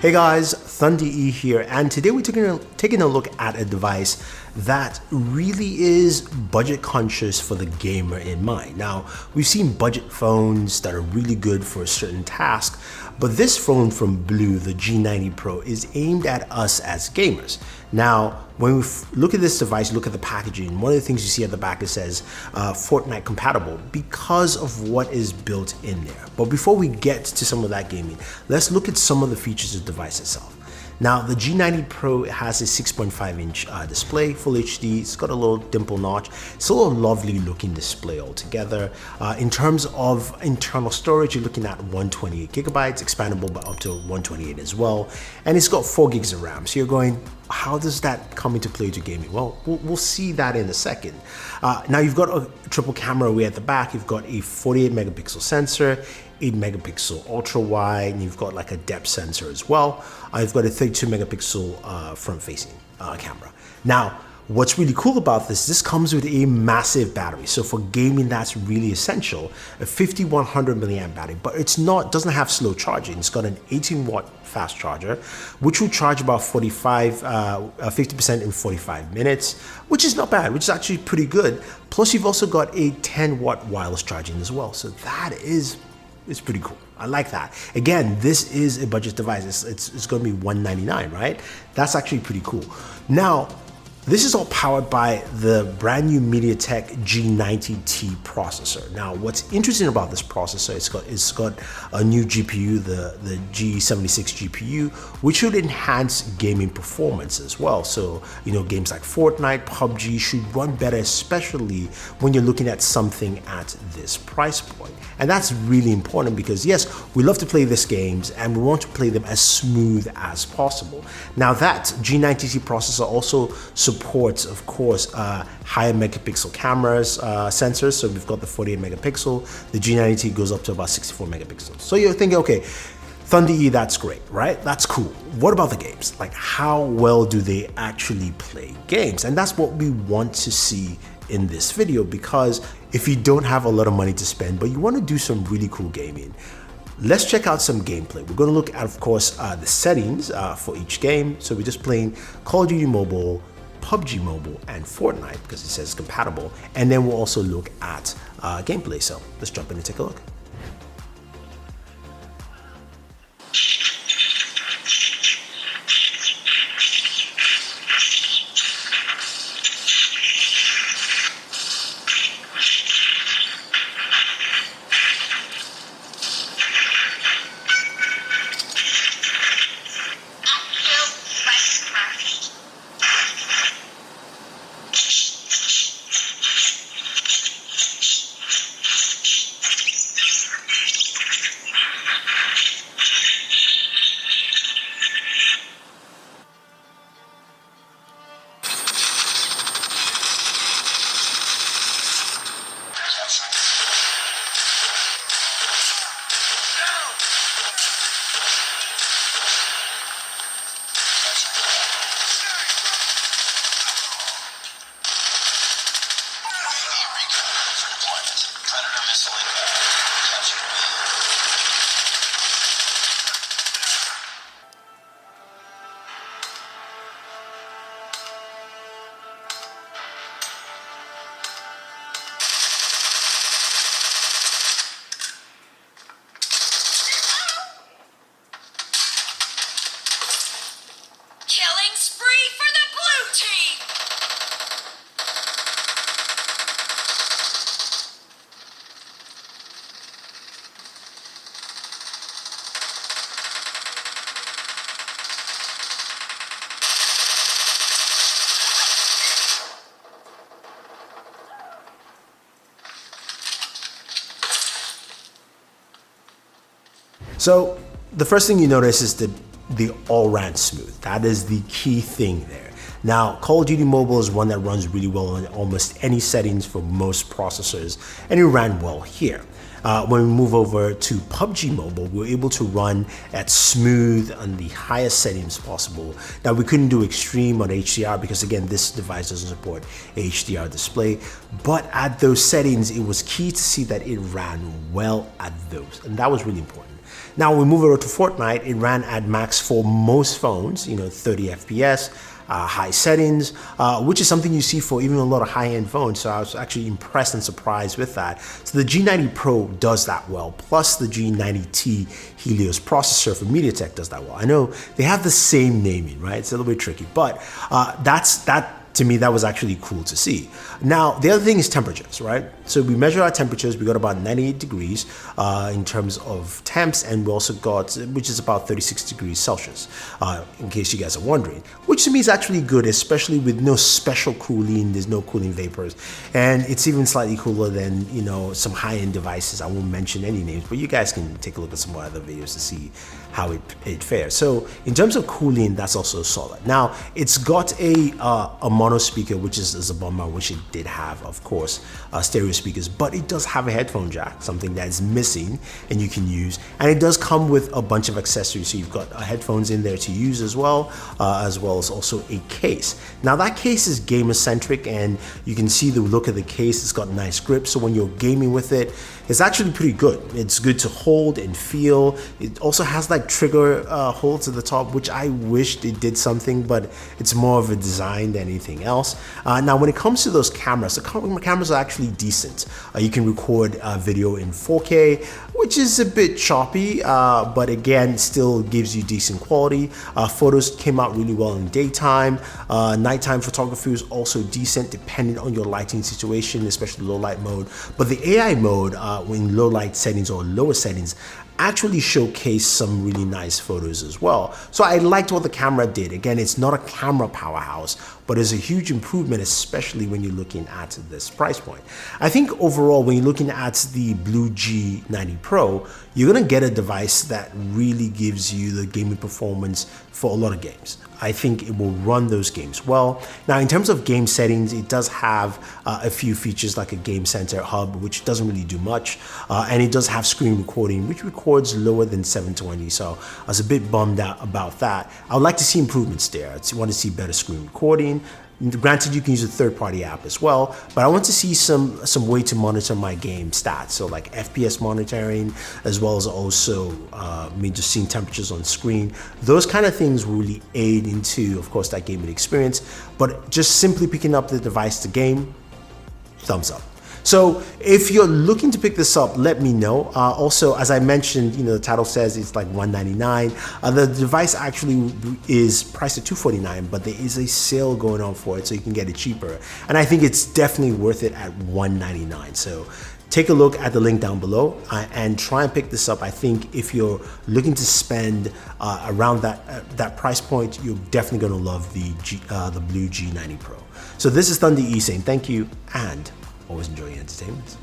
Hey guys, Thunder E here, and today we're taking a look at a device that really is budget conscious for the gamer in mind. Now, we've seen budget phones that are really good for a certain task, but this phone from Blue, the G90 Pro, is aimed at us as gamers. Now, when we look at this device, look at the packaging, one of the things you see at the back, it says Fortnite compatible because of what is built in there. But before we get to some of that gaming, let's look at some of the features of the device itself. Now, the G90 Pro has a 6.5 inch display, full HD. It's got a little dimple notch. It's a little lovely looking display altogether. In terms of internal storage, you're looking at 128 gigabytes, expandable by up to 128 as well. And it's got 4 gigs of RAM. So you're going, how does that come into play to gaming? Well, we'll see that in a second. Now you've got a triple camera way at the back. You've got a 48 megapixel sensor, 8 megapixel ultra wide, and you've got like a depth sensor as well. You've got a 32 megapixel front facing camera. Now, what's really cool about this comes with a massive battery. So for gaming, that's really essential. A 5100 milliamp battery, but doesn't have slow charging. It's got an 18 watt fast charger, which will charge about 50% in 45 minutes, which is not bad, which is actually pretty good. Plus you've also got a 10 watt wireless charging as well. So that is pretty cool. I like that. Again, this is a budget device. It's going to be $199, right? That's actually pretty cool. Now, this is all powered by the brand new MediaTek G90T processor. Now, what's interesting about this processor, it's got a new GPU, the G76 GPU, which should enhance gaming performance as well. So, games like Fortnite, PUBG should run better, especially when you're looking at something at this price point. And that's really important because, yes, we love to play these games and we want to play them as smooth as possible. Now, that G90T processor also supports, of course, higher megapixel cameras, sensors. So we've got the 48 megapixel. The G90T goes up to about 64 megapixels. So you're thinking, okay, Thunder E, that's great, right? That's cool. What about the games? Like, how well do they actually play games? And that's what we want to see in this video, because if you don't have a lot of money to spend, but you want to do some really cool gaming, let's check out some gameplay. We're going to look at, of course, the settings for each game. So we're just playing Call of Duty Mobile, PUBG Mobile, and Fortnite because it says compatible. And then we'll also look at gameplay. So let's jump in and take a look. So the first thing you notice is the all ran smooth. That is the key thing there. Now, Call of Duty Mobile is one that runs really well on almost any settings for most processors, and it ran well here. When we move over to PUBG Mobile, we were able to run at smooth on the highest settings possible. Now, we couldn't do extreme on HDR because, again, this device doesn't support HDR display, but at those settings, it was key to see that it ran well at those, and that was really important. Now, when we move over to Fortnite, it ran at max for most phones, 30 FPS, high settings, which is something you see for even a lot of high-end phones. So I was actually impressed and surprised with that. So the G90 Pro does that well, plus the G90T Helios processor for MediaTek does that well. I know they have the same naming, right? It's a little bit tricky, but to me, that was actually cool to see. Now, the other thing is temperatures, right? So we measured our temperatures. We got about 98 degrees in terms of temps, and we also got, which is about 36 degrees Celsius, in case you guys are wondering, which to me is actually good, especially with no special cooling. There's no cooling vapors, and it's even slightly cooler than, some high-end devices. I won't mention any names, but you guys can take a look at some other videos to see how it fares. So in terms of cooling, that's also solid. Now, it's got a mono speaker, which is a bummer, which it did have, of course, stereo speakers, but it does have a headphone jack, something that is missing and you can use. And it does come with a bunch of accessories. So you've got headphones in there to use as well as also a case. Now that case is gamer centric, and you can see the look of the case. It's got nice grip. So when you're gaming with it, it's actually pretty good. It's good to hold and feel. It also has like trigger holds at the top, which I wished it did something, but it's more of a design than anything else. Now, when it comes to those cameras, the cameras are actually decent. You can record video in 4K, which is a bit choppy, but again, still gives you decent quality. Photos came out really well in daytime. Nighttime photography was also decent, depending on your lighting situation, especially low light mode. But the AI mode, in low light settings or lower settings, actually showcased some really nice photos as well. So I liked what the camera did. Again, it's not a camera powerhouse, but it's a huge improvement, especially when you're looking at this price point. I think overall, when you're looking at the Blue G90 Pro, you're gonna get a device that really gives you the gaming performance for a lot of games. I think it will run those games well. Now, in terms of game settings, it does have a few features like a game center hub, which doesn't really do much. And it does have screen recording, which records lower than 720. So I was a bit bummed out about that. I would like to see improvements there. I want to see better screen recording. Granted, you can use a third-party app as well, but I want to see some way to monitor my game stats. So like FPS monitoring, as well as also just seeing temperatures on screen. Those kind of things will really aid into, of course, that gaming experience. But just simply picking up the device to game, thumbs up. So if you're looking to pick this up, let me know. Also, as I mentioned, the title says it's like $199. The device actually is priced at $249, but there is a sale going on for it, so you can get it cheaper. And I think it's definitely worth it at $199. So take a look at the link down below and try and pick this up. I think if you're looking to spend around that price point, you're definitely going to love the Blue G90 Pro. So this is Thunder E saying thank you and always enjoy your entertainment.